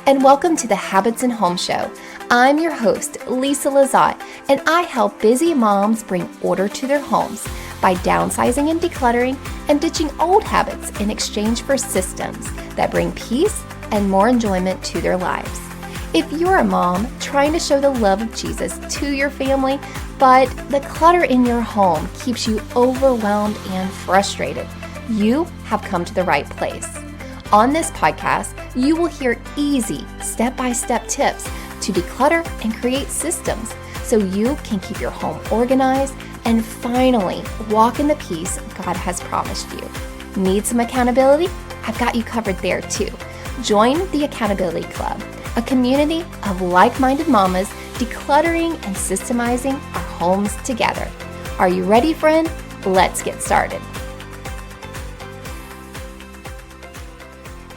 and welcome to the Habits and Home Show. I'm your host, Lisa Lazat, and I help busy moms bring order to their homes by downsizing and decluttering and ditching old habits in exchange for systems that bring peace and more enjoyment to their lives. If you're a mom trying to show the love of Jesus to your family, but the clutter in your home keeps you overwhelmed and frustrated, you have come to the right place. On this podcast, you will hear easy step-by-step tips to declutter and create systems so you can keep your home organized and finally walk in the peace God has promised you. Need some accountability? I've got you covered there too. Join the Accountability Club, a community of like-minded mamas decluttering and systemizing our homes together. Are you ready, friend? Let's get started.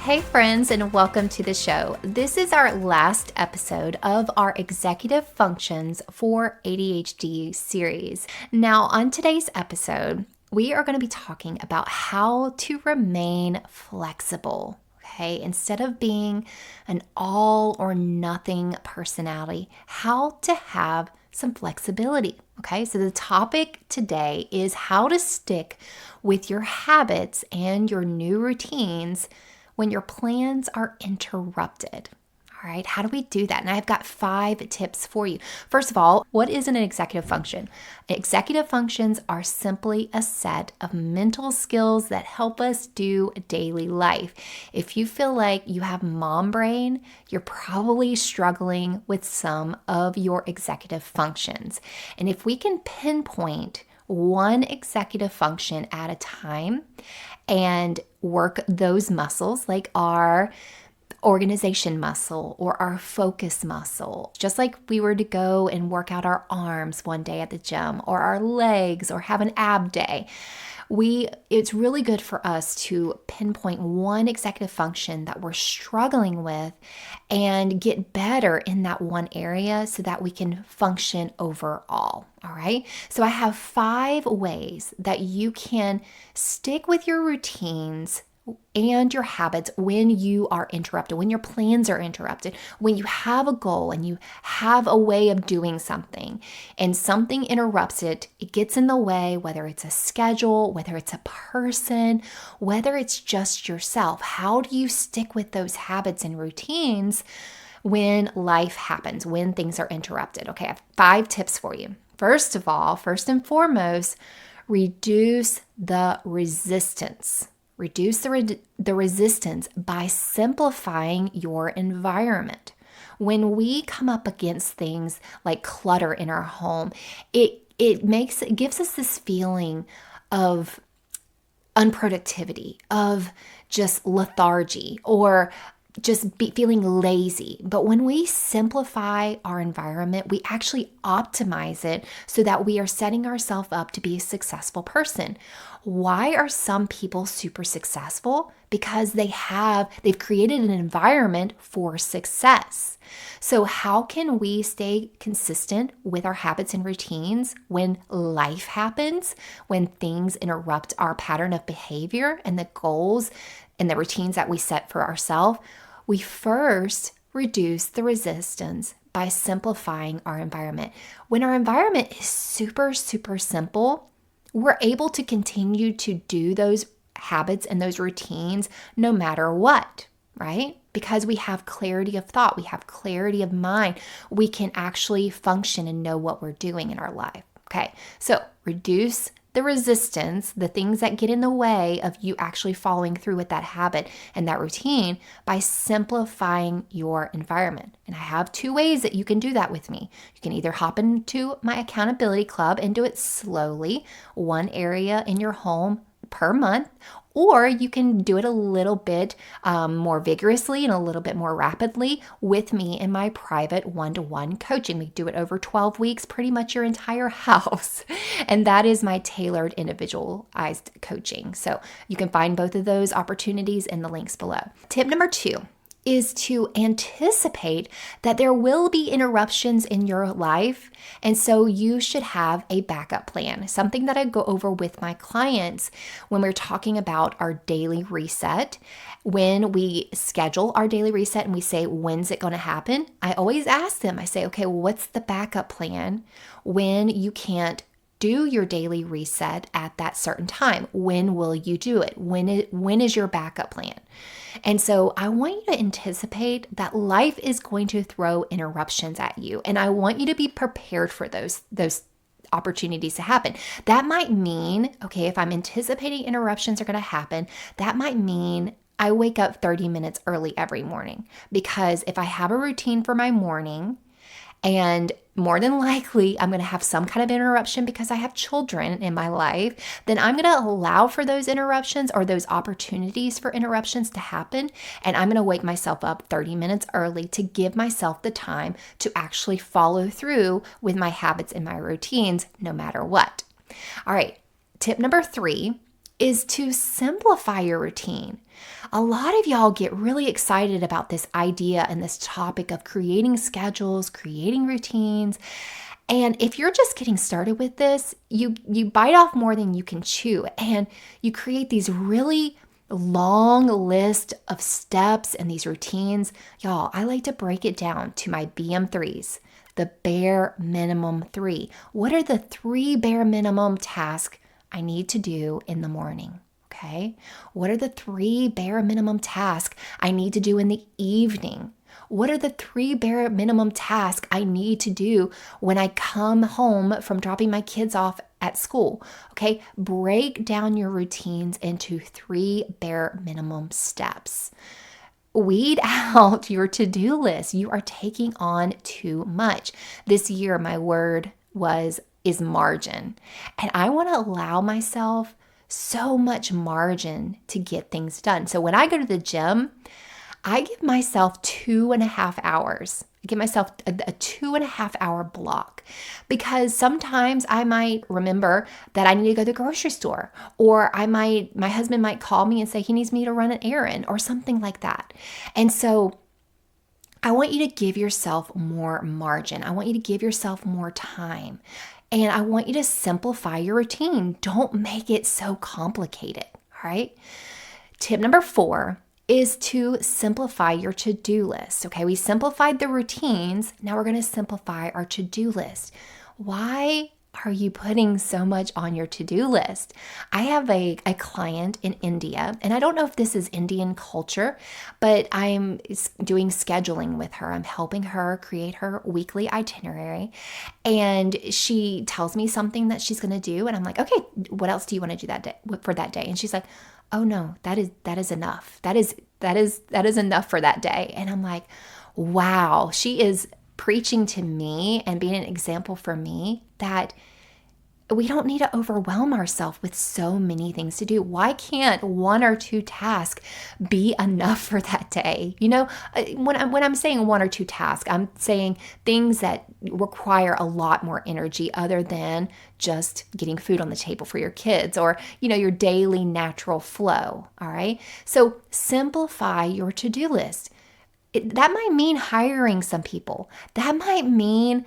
Hey friends, and welcome to the show. This is our last episode of our Executive Functions for ADHD series. Now, on today's episode, we are going to be talking about how to remain flexible. Okay, instead of being an all or nothing personality, how to have some flexibility. Okay, so the topic today is how to stick with your habits and your new routines when your plans are interrupted. All right, how do we do that? And I've got 5 tips for you. First of all, what is an executive function? Executive functions are simply a set of mental skills that help us do daily life. If you feel like you have mom brain, you're probably struggling with some of your executive functions. And if we can pinpoint one executive function at a time and work those muscles, like our organization muscle or our focus muscle, just like we were to go and work out our arms one day at the gym or our legs or have an ab day, it's really good for us to pinpoint one executive function that we're struggling with and get better in that one area so that we can function overall. All right. So I have 5 ways that you can stick with your routines and your habits when you are interrupted, when your plans are interrupted, when you have a goal and you have a way of doing something and something interrupts it, it gets in the way, whether it's a schedule, whether it's a person, whether it's just yourself. How do you stick with those habits and routines when life happens, when things are interrupted? Okay, I have 5 tips for you. First of all, first and foremost, reduce the resistance. Reduce the resistance by simplifying your environment. When we come up against things like clutter in our home, it gives us this feeling of unproductivity, of just lethargy, or just feeling lazy. But when we simplify our environment, we actually optimize it so that we are setting ourselves up to be a successful person. Why are some people super successful? Because they've created an environment for success. So how can we stay consistent with our habits and routines when life happens, when things interrupt our pattern of behavior and the goals and the routines that we set for ourselves? We first reduce the resistance by simplifying our environment. When our environment is super, super simple, we're able to continue to do those habits and those routines no matter what, right? Because we have clarity of thought, we have clarity of mind, we can actually function and know what we're doing in our life. Okay, so reduce the resistance, the things that get in the way of you actually following through with that habit and that routine by simplifying your environment. And I have 2 ways that you can do that with me. You can either hop into my accountability club and do it slowly, one area in your home per month, or you can do it a little bit more vigorously and a little bit more rapidly with me in my private one-to-one coaching. We do it over 12 weeks, pretty much your entire house. And that is my tailored individualized coaching. So you can find both of those opportunities in the links below. Tip number 2 is to anticipate that there will be interruptions in your life. And so you should have a backup plan, something that I go over with my clients when we're talking about our daily reset. When we schedule our daily reset and we say, when's it going to happen? I always ask them, I say, okay, well, what's the backup plan when you can't do your daily reset at that certain time? When will you do it? When is your backup plan? And so I want you to anticipate that life is going to throw interruptions at you. And I want you to be prepared for those opportunities to happen. That might mean, okay, if I'm anticipating interruptions are going to happen, that might mean I wake up 30 minutes early every morning. Because if I have a routine for my morning, and more than likely, I'm going to have some kind of interruption because I have children in my life, then I'm going to allow for those interruptions or those opportunities for interruptions to happen. And I'm going to wake myself up 30 minutes early to give myself the time to actually follow through with my habits and my routines, no matter what. All right, tip number 3 is to simplify your routine. A lot of y'all get really excited about this idea and this topic of creating schedules, creating routines. And if you're just getting started with this, you bite off more than you can chew. And you create these really long list of steps and these routines. Y'all, I like to break it down to my BM3s, the bare minimum 3. What are the 3 bare minimum tasks I need to do in the morning? Okay. What are the 3 bare minimum tasks I need to do in the evening? What are the 3 bare minimum tasks I need to do when I come home from dropping my kids off at school? Okay. Break down your routines into 3 bare minimum steps. Weed out your to-do list. You are taking on too much. This year, my word is margin. And I want to allow myself so much margin to get things done. So when I go to the gym, I give myself 2.5 hours. I give myself a 2.5 hour block because sometimes I might remember that I need to go to the grocery store, or my husband might call me and say he needs me to run an errand or something like that. And so I want you to give yourself more margin. I want you to give yourself more time. And I want you to simplify your routine. Don't make it so complicated, all right? Tip number 4 is to simplify your to-do list. Okay, we simplified the routines. Now we're going to simplify our to-do list. Why are you putting so much on your to-do list? I have a client in India, and I don't know if this is Indian culture, but I'm doing scheduling with her. I'm helping her create her weekly itinerary, and she tells me something that she's going to do, and I'm like, okay, what else do you want to do that day for that day? And she's like, oh no, that is enough. That is enough for that day. And I'm like, wow, she is preaching to me and being an example for me that we don't need to overwhelm ourselves with so many things to do. Why can't 1 or 2 tasks be enough for that day? You know, when I'm saying 1 or 2 tasks, I'm saying things that require a lot more energy other than just getting food on the table for your kids or, you know, your daily natural flow. All right. So simplify your to-do list. That might mean hiring some people. That might mean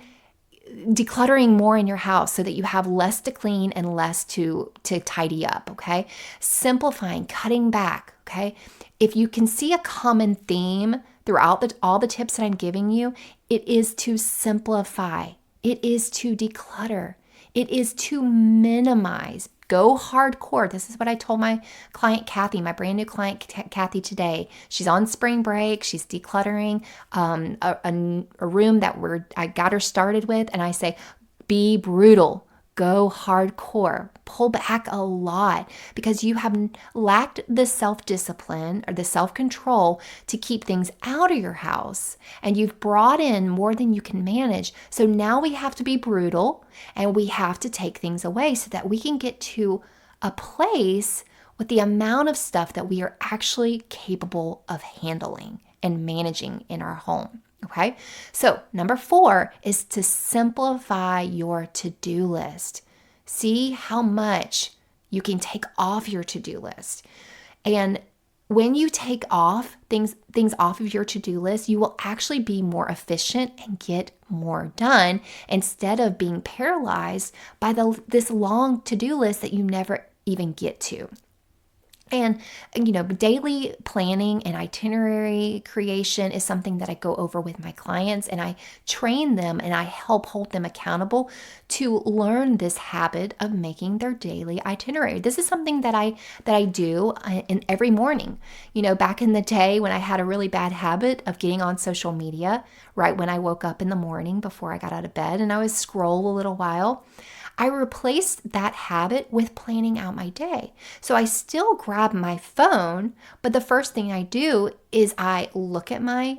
decluttering more in your house so that you have less to clean and less to tidy up, okay? Simplifying, cutting back, okay? If you can see a common theme throughout all the tips that I'm giving you, it is to simplify. It is to declutter. It is to minimize. Go hardcore. This is what I told my client, Kathy, my brand new client, Kathy, today. She's on spring break. She's decluttering a room that I got her started with. And I say, be brutal. Go hardcore. Pull back a lot because you have lacked the self-discipline or the self-control to keep things out of your house. And you've brought in more than you can manage. So now we have to be brutal and we have to take things away so that we can get to a place with the amount of stuff that we are actually capable of handling and managing in our home. Okay, so number 4 is to simplify your to-do list. See how much you can take off your to-do list. And when you take off things off of your to-do list, you will actually be more efficient and get more done instead of being paralyzed by this long to-do list that you never even get to. And, daily planning and itinerary creation is something that I go over with my clients, and I train them and I help hold them accountable to learn this habit of making their daily itinerary. This is something that I do in every morning. Back in the day when I had a really bad habit of getting on social media right when I woke up in the morning before I got out of bed, and I would scroll a little while, I replaced that habit with planning out my day. So I still grab my phone, but the first thing I do is I look at my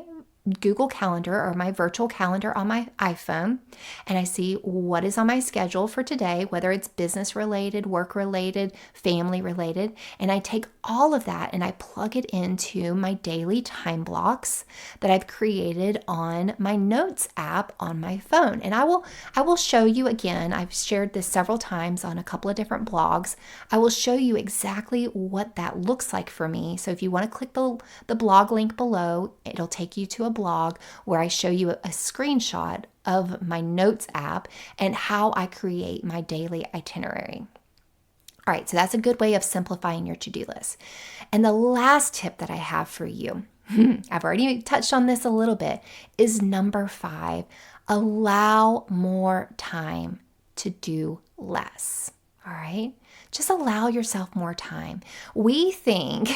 Google Calendar or my virtual calendar on my iPhone, and I see what is on my schedule for today, whether it's business related, work related, family related, and I take all of that and I plug it into my daily time blocks that I've created on my notes app on my phone. And I will show you again, I've shared this several times on a couple of different blogs. I will show you exactly what that looks like for me. So if you want to click the blog link below, it'll take you to a blog where I show you a screenshot of my notes app and how I create my daily itinerary. All right, so that's a good way of simplifying your to-do list. And the last tip that I have for you, I've already touched on this a little bit, is number 5, allow more time to do less. All right, just allow yourself more time. We think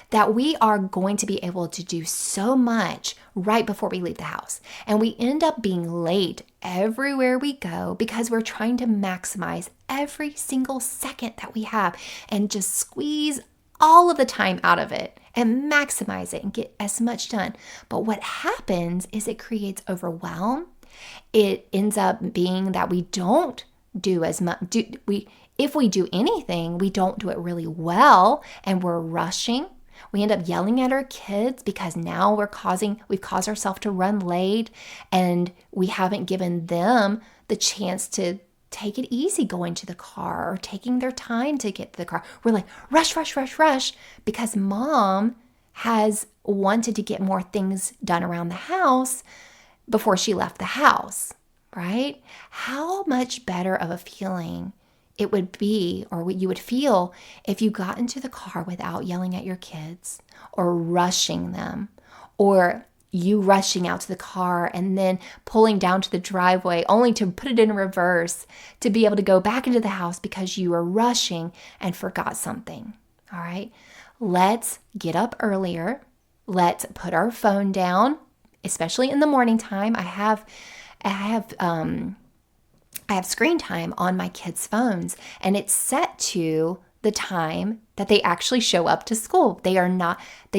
that we are going to be able to do so much right before we leave the house. And we end up being late everywhere we go because we're trying to maximize every single second that we have and just squeeze all of the time out of it and maximize it and get as much done. But what happens is it creates overwhelm. It ends up being that we don't do as much. If we do anything, we don't do it really well and we're rushing. We end up yelling at our kids because now we've caused ourselves to run late, and we haven't given them the chance to take it easy going to the car or taking their time to get to the car. We're like, rush, rush, rush, rush, because mom has wanted to get more things done around the house before she left the house, right? How much better of a feeling it would be, or what you would feel, if you got into the car without yelling at your kids or rushing them, or you rushing out to the car and then pulling down to the driveway only to put it in reverse to be able to go back into the house because you were rushing and forgot something. All right, let's get up earlier. Let's put our phone down, especially in the morning time. I have screen time on my kids' phones, and it's set to the time that they actually show up to school. They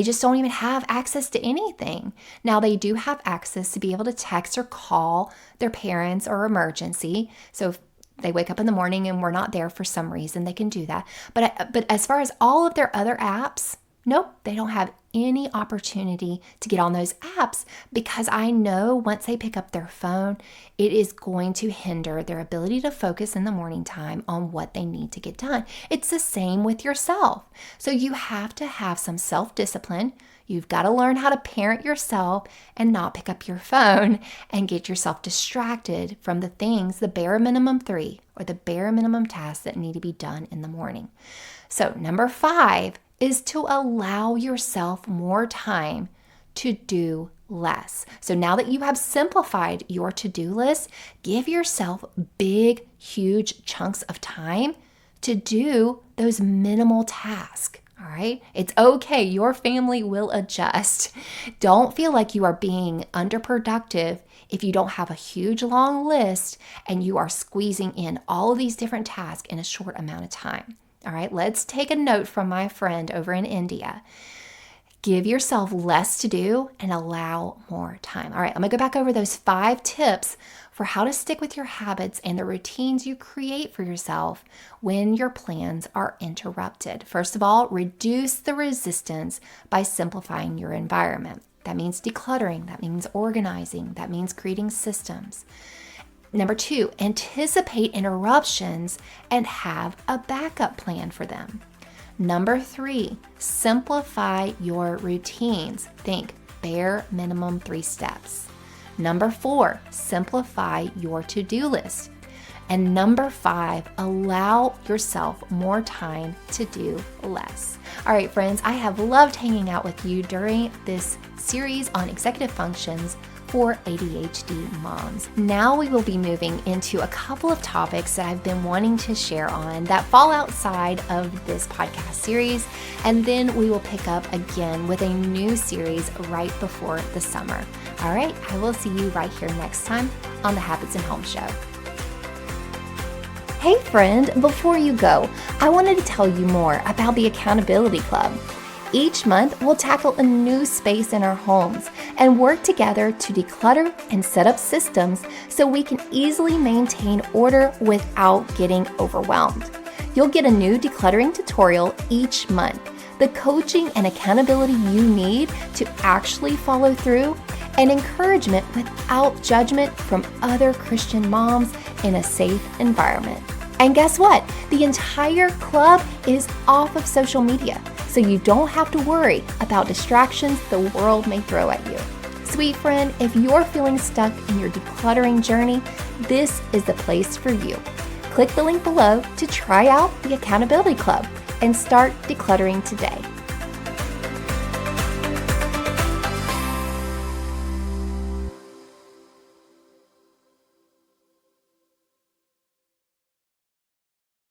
just don't even have access to anything. Now, they do have access to be able to text or call their parents or emergency. So if they wake up in the morning and we're not there for some reason, they can do that. But as far as all of their other apps, nope, they don't have any opportunity to get on those apps, because I know once they pick up their phone, it is going to hinder their ability to focus in the morning time on what they need to get done. It's the same with yourself. So you have to have some self-discipline. You've got to learn how to parent yourself and not pick up your phone and get yourself distracted from the things, the bare minimum 3 or the bare minimum tasks that need to be done in the morning. So number 5 is to allow yourself more time to do less. So now that you have simplified your to-do list, give yourself big, huge chunks of time to do those minimal tasks. All right? It's okay. Your family will adjust. Don't feel like you are being underproductive if you don't have a huge long list and you are squeezing in all of these different tasks in a short amount of time. All right, let's take a note from my friend over in India. Give yourself less to do and allow more time. All right, I'm going to go back over those 5 tips for how to stick with your habits and the routines you create for yourself when your plans are interrupted. First of all, reduce the resistance by simplifying your environment. That means decluttering, that means organizing, that means creating systems. Number 2, anticipate interruptions and have a backup plan for them. Number 3, simplify your routines. Think bare minimum 3 steps. Number 4, simplify your to-do list. And number 5, allow yourself more time to do less. All right, friends, I have loved hanging out with you during this series on executive functions for ADHD moms. Now we will be moving into a couple of topics that I've been wanting to share on that fall outside of this podcast series, and then we will pick up again with a new series right before the summer. All right, I will see you right here next time on the Habits and Home Show. Hey friend, before you go, I wanted to tell you more about the Accountability Club. Each month, we'll tackle a new space in our homes and work together to declutter and set up systems so we can easily maintain order without getting overwhelmed. You'll get a new decluttering tutorial each month, the coaching and accountability you need to actually follow through, and encouragement without judgment from other Christian moms in a safe environment. And guess what? The entire club is off of social media, so you don't have to worry about distractions the world may throw at you. Sweet friend, if you're feeling stuck in your decluttering journey, this is the place for you. Click the link below to try out the Accountability Club and start decluttering today.